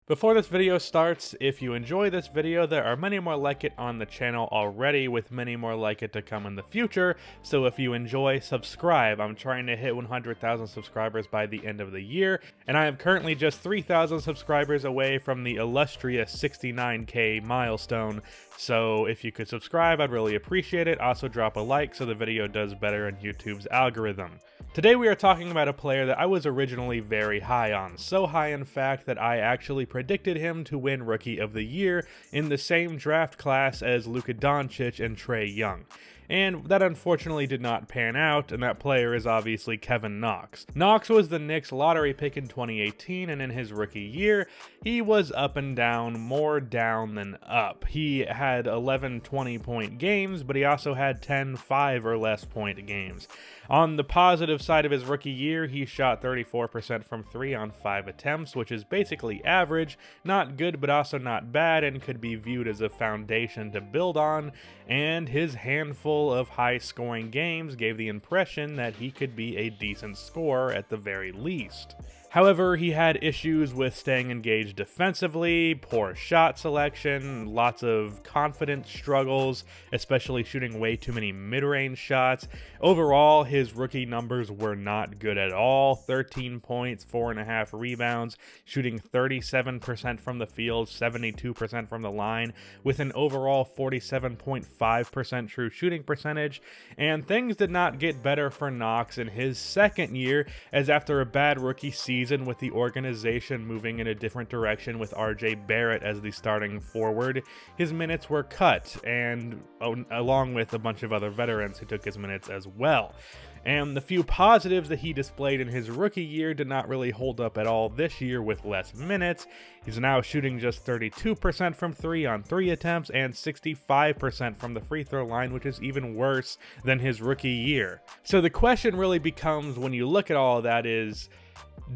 Before this video starts, if you enjoy this video, there are many more like it on the channel already, with many more like it to come in the future, so if you enjoy, subscribe. I'm trying to hit 100,000 subscribers by the end of the year, and I am currently just 3,000 subscribers away from the illustrious 69K milestone, so if you could subscribe, I'd really appreciate it. Also drop a like so the video does better in YouTube's algorithm. Today we are talking about a player that I was originally very high on, so high in fact that I actually predicted him to win Rookie of the Year in the same draft class as Luka Doncic and Trae Young. And that unfortunately did not pan out, and that player is obviously Kevin Knox. Knox was the Knicks lottery pick in 2018, and in his rookie year, he was up and down, more down than up. He had 11 20-point games, but he also had 10 5 or less point games. On the positive side of his rookie year, he shot 34% from 3 on 5 attempts, which is basically average, not good but also not bad, and could be viewed as a foundation to build on, and his handful of high-scoring games gave the impression that he could be a decent scorer at the very least. However, he had issues with staying engaged defensively, poor shot selection, lots of confidence struggles, especially shooting way too many mid-range shots. Overall, his rookie numbers were not good at all. 13 points, 4.5 rebounds, shooting 37% from the field, 72% from the line, with an overall 47.5% true shooting percentage. And things did not get better for Knox in his second year, as after a bad rookie season with the organization moving in a different direction with RJ Barrett as the starting forward, his minutes were cut, and along with a bunch of other veterans who took his minutes as well. And the few positives that he displayed in his rookie year did not really hold up at all this year with less minutes. He's now shooting just 32% from 3 on 3 attempts and 65% from the free throw line, which is even worse than his rookie year. So the question really becomes, when you look at all of that, is,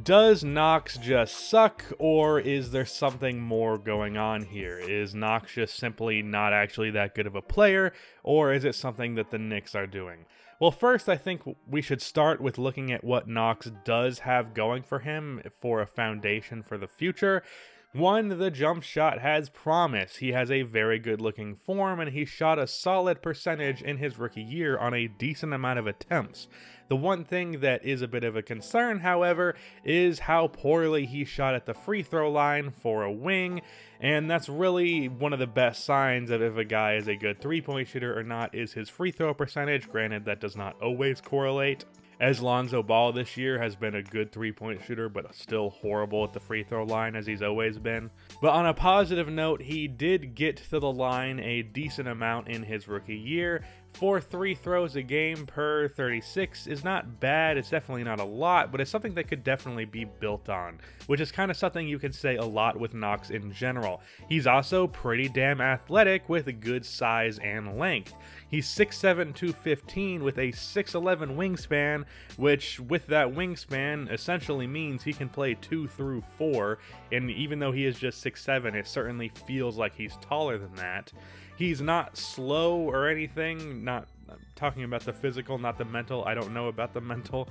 does Knox just suck, or is there something more going on here? Is Knox just simply not actually that good of a player, or is it something that the Knicks are doing? Well, first, I think we should start with looking at what Knox does have going for him for a foundation for the future. One, the jump shot has promise. He has a very good looking form, and he shot a solid percentage in his rookie year on a decent amount of attempts. The one thing that is a bit of a concern, however, is how poorly he shot at the free throw line for a wing, and that's really one of the best signs of if a guy is a good three-point shooter or not, is his free throw percentage. Granted, that does not always correlate, as Lonzo Ball this year has been a good three-point shooter, but still horrible at the free throw line, as he's always been. But on a positive note, he did get to the line a decent amount in his rookie year. 4 3 throws a game per 36 is not bad. It's definitely not a lot, but it's something that could definitely be built on, which is kind of something you can say a lot with Knox in general. He's also pretty damn athletic with a good size and length. He's 6'7", 215 with a 6'11 wingspan, which with that wingspan essentially means he can play 2 through 4, and even though he is just 6'7", it certainly feels like he's taller than that. He's not slow or anything, not talking about the physical, not the mental. I don't know about the mental,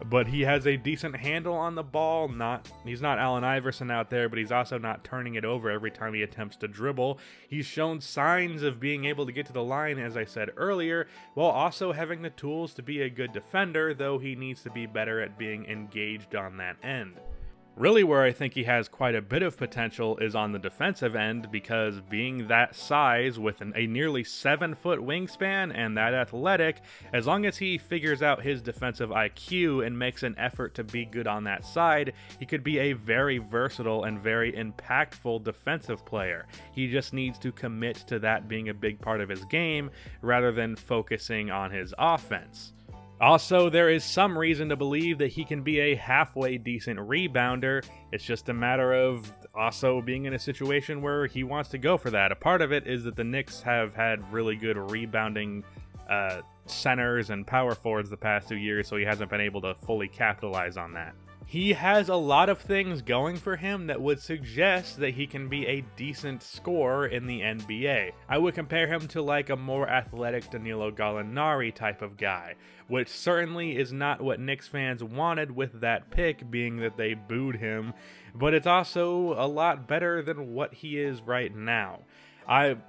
but he has a decent handle on the ball. He's not Allen Iverson out there, but he's also not turning it over every time he attempts to dribble. He's shown signs of being able to get to the line, as I said earlier, while also having the tools to be a good defender, though he needs to be better at being engaged on that end. Really, where I think he has quite a bit of potential is on the defensive end, because being that size with a nearly 7-foot wingspan and that athletic, as long as he figures out his defensive IQ and makes an effort to be good on that side, he could be a very versatile and very impactful defensive player. He just needs to commit to that being a big part of his game rather than focusing on his offense. Also, there is some reason to believe that he can be a halfway decent rebounder. It's just a matter of also being in a situation where he wants to go for that. A part of it is that the Knicks have had really good rebounding centers and power forwards the past 2 years, so he hasn't been able to fully capitalize on that. He has a lot of things going for him that would suggest that he can be a decent scorer in the NBA. I would compare him to like a more athletic Danilo Gallinari type of guy, which certainly is not what Knicks fans wanted with that pick, being that they booed him, but it's also a lot better than what he is right now.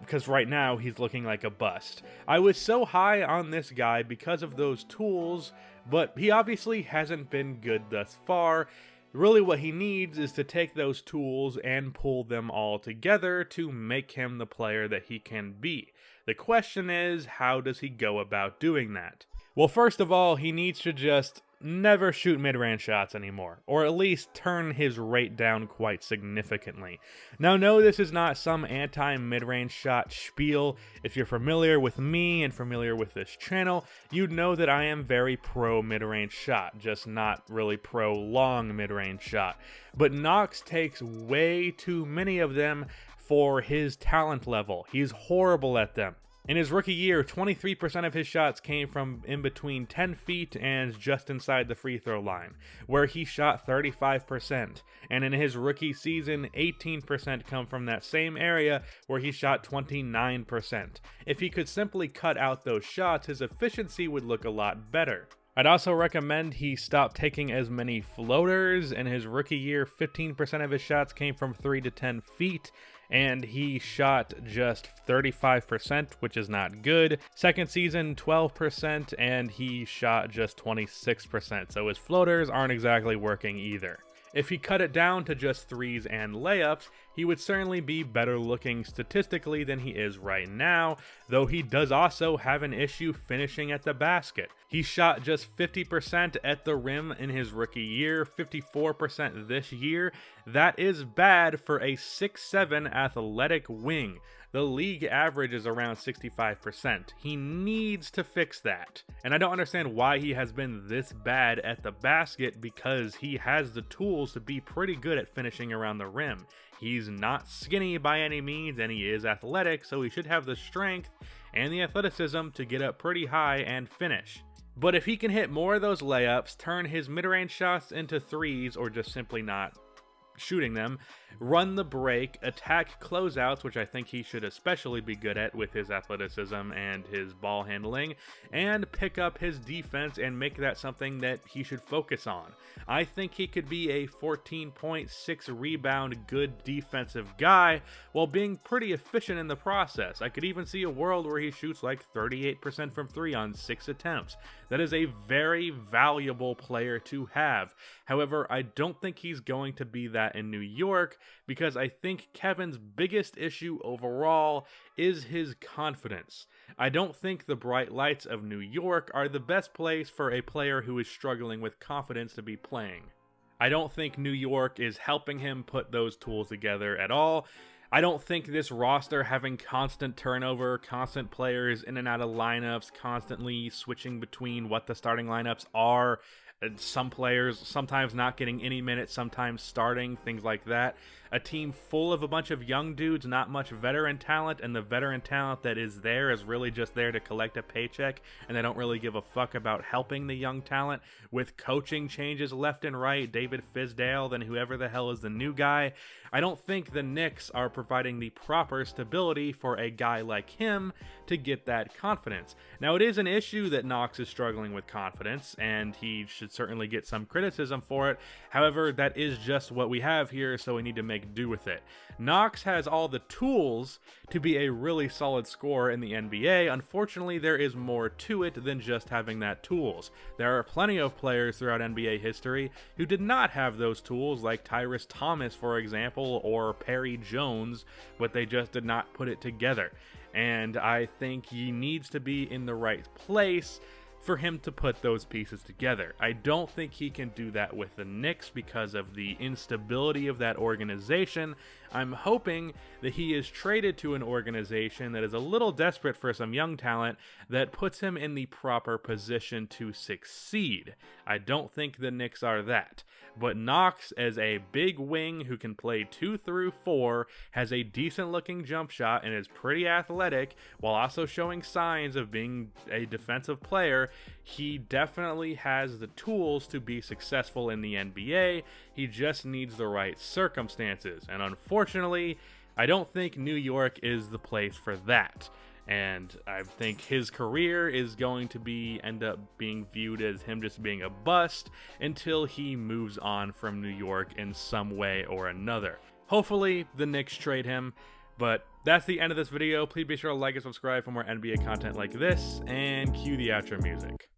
Because right now he's looking like a bust. I was so high on this guy because of those tools, but he obviously hasn't been good thus far. Really what he needs is to take those tools and pull them all together to make him the player that he can be. The question is, how does he go about doing that? Well, first of all, he needs to just never shoot mid-range shots anymore, or at least turn his rate down quite significantly. Now, no, this is not some anti-mid-range shot spiel. If you're familiar with me and familiar with this channel, you'd know that I am very pro mid-range shot, just not really pro long mid-range shot. But Knox takes way too many of them for his talent level. He's horrible at them. In his rookie year, 23% of his shots came from in between 10 feet and just inside the free throw line, where he shot 35%. And in his rookie season, 18% come from that same area, where he shot 29%. If he could simply cut out those shots, his efficiency would look a lot better. I'd also recommend he stop taking as many floaters. In his rookie year, 15% of his shots came from 3 to 10 feet, and he shot just 35%, which is not good. Second season, 12%, and he shot just 26%, so his floaters aren't exactly working either. If he cut it down to just threes and layups, he would certainly be better looking statistically than he is right now, though he does also have an issue finishing at the basket. He shot just 50% at the rim in his rookie year, 54% this year. That is bad for a 6'7" athletic wing. The league average is around 65%. He needs to fix that. And I don't understand why he has been this bad at the basket, because he has the tools to be pretty good at finishing around the rim. He's not skinny by any means, and he is athletic, so he should have the strength and the athleticism to get up pretty high and finish. But if he can hit more of those layups, turn his mid-range shots into threes, or just simply not shooting them, run the break, attack closeouts, which I think he should especially be good at with his athleticism and his ball handling, and pick up his defense and make that something that he should focus on. I think he could be a 14.6 rebound good defensive guy while being pretty efficient in the process. I could even see a world where he shoots like 38% from 3 on 6 attempts. That is a very valuable player to have. However, I don't think he's going to be that in New York, because I think Kevin's biggest issue overall is his confidence. I don't think the bright lights of New York are the best place for a player who is struggling with confidence to be playing. I don't think New York is helping him put those tools together at all. I don't think this roster having constant turnover, constant players in and out of lineups, constantly switching between what the starting lineups are, some players sometimes not getting any minutes, sometimes starting, things like that. A team full of a bunch of young dudes, not much veteran talent, and the veteran talent that is there is really just there to collect a paycheck, and they don't really give a fuck about helping the young talent. With coaching changes left and right, David Fizdale, then whoever the hell is the new guy, I don't think the Knicks are providing the proper stability for a guy like him to get that confidence. Now, it is an issue that Knox is struggling with confidence, and he should certainly get some criticism for it. However, that is just what we have here, so we need to make do with it. Knox has all the tools to be a really solid scorer in the NBA. Unfortunately, there is more to it than just having that tools. There are plenty of players throughout NBA history who did not have those tools, like Tyrese Thomas, for example, or Perry Jones, but they just did not put it together. And I think he needs to be in the right place for him to put those pieces together. I don't think he can do that with the Knicks because of the instability of that organization. I'm hoping that he is traded to an organization that is a little desperate for some young talent that puts him in the proper position to succeed. I don't think the Knicks are that. But Knox, as a big wing who can play 2 through 4, has a decent looking jump shot and is pretty athletic, while also showing signs of being a defensive player, he definitely has the tools to be successful in the NBA. He just needs the right circumstances. And unfortunately, I don't think New York is the place for that. And I think his career is going to end up being viewed as him just being a bust until he moves on from New York in some way or another. Hopefully, the Knicks trade him, but that's the end of this video. Please be sure to like and subscribe for more NBA content like this, and cue the outro music.